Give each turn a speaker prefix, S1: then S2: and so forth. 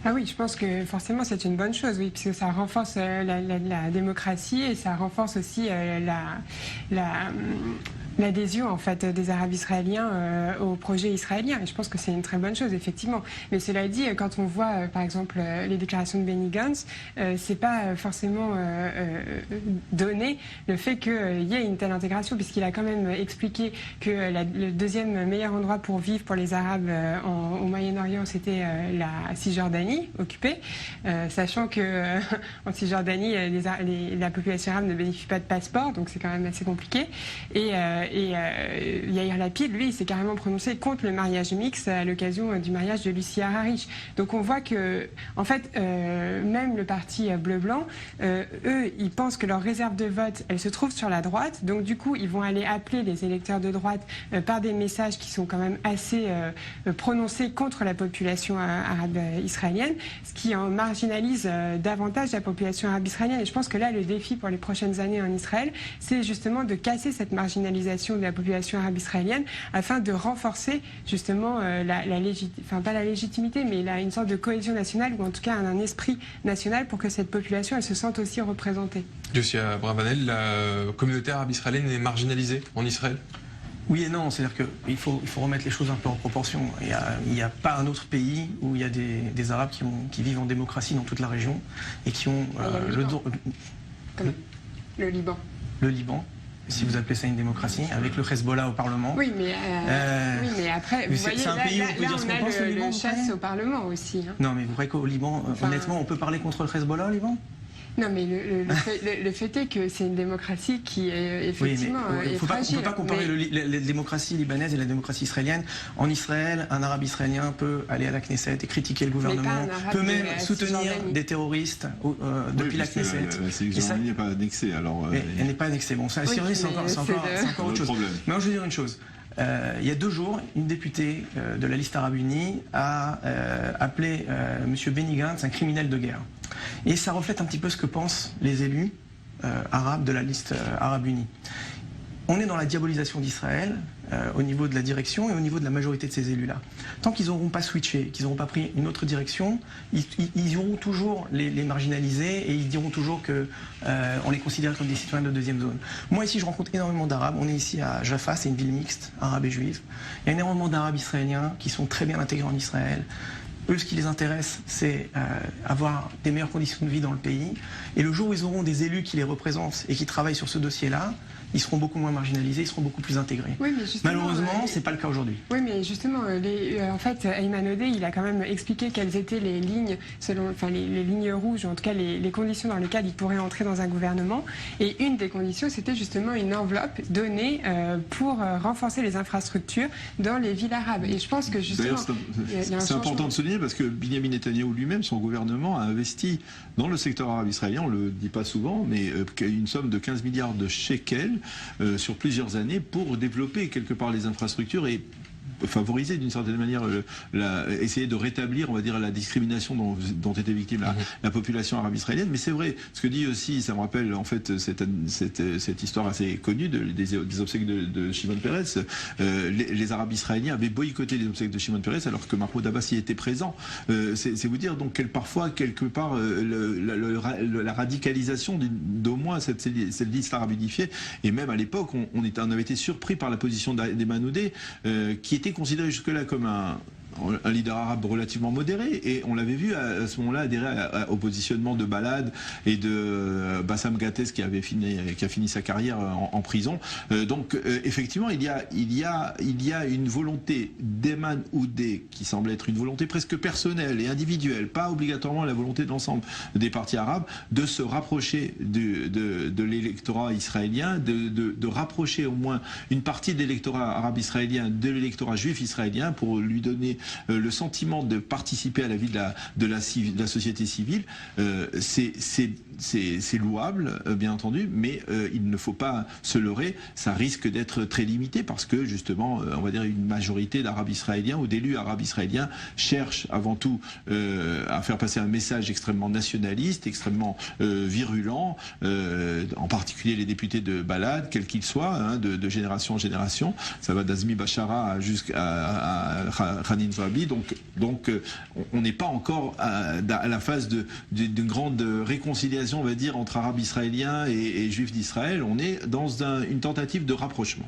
S1: Ah oui, je pense que forcément c'est une bonne chose, oui, puisque ça renforce la démocratie et ça renforce aussi l'adhésion en fait des Arabes israéliens au projet israélien. Et je pense que c'est une très bonne chose, effectivement. Mais cela dit, quand on voit par exemple les déclarations de Benny Gantz, c'est pas forcément donné le fait qu'il y ait une telle intégration, puisqu'il a quand même expliqué que le deuxième meilleur endroit pour vivre pour les Arabes au Moyen-Orient, c'était la Cisjordanie occupée, sachant que en Cisjordanie, la population arabe ne bénéficie pas de passeport, donc c'est quand même assez compliqué. Et Yair Lapid, lui, il s'est carrément prononcé contre le mariage mixte à l'occasion du mariage de Lucie Hararish. Donc on voit que, en fait, même le parti bleu-blanc, eux, ils pensent que leur réserve de vote, elle se trouve sur la droite. Donc du coup, ils vont aller appeler les électeurs de droite par des messages qui sont quand même assez prononcés contre la population arabe israélienne, ce qui en marginalise davantage la population arabe israélienne. Et je pense que là, le défi pour les prochaines années en Israël, c'est justement de casser cette marginalisation de la population arabe israélienne afin de renforcer justement pas la légitimité, mais une sorte de cohésion nationale, ou en tout cas un esprit national pour que cette population elle se sente aussi représentée.
S2: Josia Bravanel, la communauté arabe israélienne est marginalisée en Israël?
S3: Oui et non, c'est-à-dire qu'il faut remettre les choses un peu en proportion. Il n'y a pas un autre pays où il y a des Arabes qui vivent en démocratie dans toute la région et qui ont
S1: le Liban.
S3: Le Liban. Si vous appelez ça une démocratie, avec le Hezbollah au Parlement.
S1: Oui, mais après, vous voyez,
S3: c'est un pays où on peut dire ce qu'on pense, le Liban,
S1: le chasse au Parlement aussi. Hein.
S3: Non, mais vous croyez qu'au Liban, honnêtement, on peut parler contre le Hezbollah au Liban?
S1: Non, mais le fait est que c'est une démocratie qui est effectivement fragile.
S3: On ne peut pas comparer la démocratie libanaise et la démocratie israélienne. En Israël, un arabe israélien peut aller à la Knesset et critiquer le gouvernement, peut même soutenir des terroristes depuis la Knesset.
S4: La Cisjordanie n'est pas annexée, alors...
S3: Elle n'est pas annexée. Bon, ça, la Syrie, c'est encore autre chose. Mais moi, je veux dire une chose. Il y a 2 jours, une députée de la liste arabe unie a appelé M. Benny Gantz un criminel de guerre. Et ça reflète un petit peu ce que pensent les élus arabes de la liste arabe unie. On est dans la diabolisation d'Israël au niveau de la direction et au niveau de la majorité de ces élus-là. Tant qu'ils n'auront pas switché, qu'ils n'auront pas pris une autre direction, ils auront toujours les marginalisés et ils diront toujours qu'on les considère comme des citoyens de deuxième zone. Moi ici je rencontre énormément d'Arabes, on est ici à Jaffa, c'est une ville mixte, arabe et juive. Il y a énormément d'Arabes israéliens qui sont très bien intégrés en Israël. Eux, ce qui les intéresse, c'est avoir des meilleures conditions de vie dans le pays. Et le jour où ils auront des élus qui les représentent et qui travaillent sur ce dossier-là, ils seront beaucoup moins marginalisés, ils seront beaucoup plus intégrés. Oui, malheureusement, ce n'est pas le cas aujourd'hui.
S1: Oui, mais justement, en fait, Ayman Odeh, il a quand même expliqué quelles étaient les lignes, les lignes rouges, ou en tout cas les conditions dans lesquelles il pourrait entrer dans un gouvernement. Et une des conditions, c'était justement une enveloppe donnée pour renforcer les infrastructures dans les villes arabes. Et je pense que justement...
S4: C'est important de souligner parce que Binyamin Netanyahou lui-même, son gouvernement, a investi dans le secteur arabe israélien, on ne le dit pas souvent, mais une somme de 15 milliards de shekels sur plusieurs années pour développer quelque part les infrastructures et favoriser d'une certaine manière, essayer de rétablir, on va dire, la discrimination dont était victime la population arabe israélienne. Mais c'est vrai, ce que dit aussi, ça me rappelle en fait cette histoire assez connue des obsèques de Shimon Peres. Les Arabes israéliens avaient boycotté les obsèques de Shimon Peres alors que Mahmoud Abbas y était présent. C'est vous dire donc parfois quelque part la radicalisation d'au moins cette liste arabe unifiée. Et même à l'époque, on avait été surpris par la position d'Ayman Odeh qui était considéré jusque-là comme un leader arabe relativement modéré, et on l'avait vu à ce moment-là adhérer au positionnement de Balad et de Bassam Gattez qui a fini sa carrière en prison. Donc effectivement il y a une volonté d'Ayman Odeh qui semble être une volonté presque personnelle et individuelle, pas obligatoirement la volonté de l'ensemble des partis arabes, de se rapprocher de l'électorat israélien, de rapprocher au moins une partie de l'électorat arabe israélien de l'électorat juif israélien pour lui donner le sentiment de participer à la vie de la société civile. C'est louable, bien entendu, mais il ne faut pas se leurrer, ça risque d'être très limité parce que justement, on va dire une majorité d'Arabes israéliens ou d'élus arabes israéliens cherchent avant tout à faire passer un message extrêmement nationaliste, extrêmement virulent, en particulier les députés de Balad, quels qu'ils soient, de génération en génération. Ça va d'Azmi Bashara jusqu'à Khanin Rabi. Donc on n'est pas encore à la phase d'une grande réconciliation, on va dire, entre Arabes israéliens et Juifs d'Israël. On est dans une tentative de rapprochement.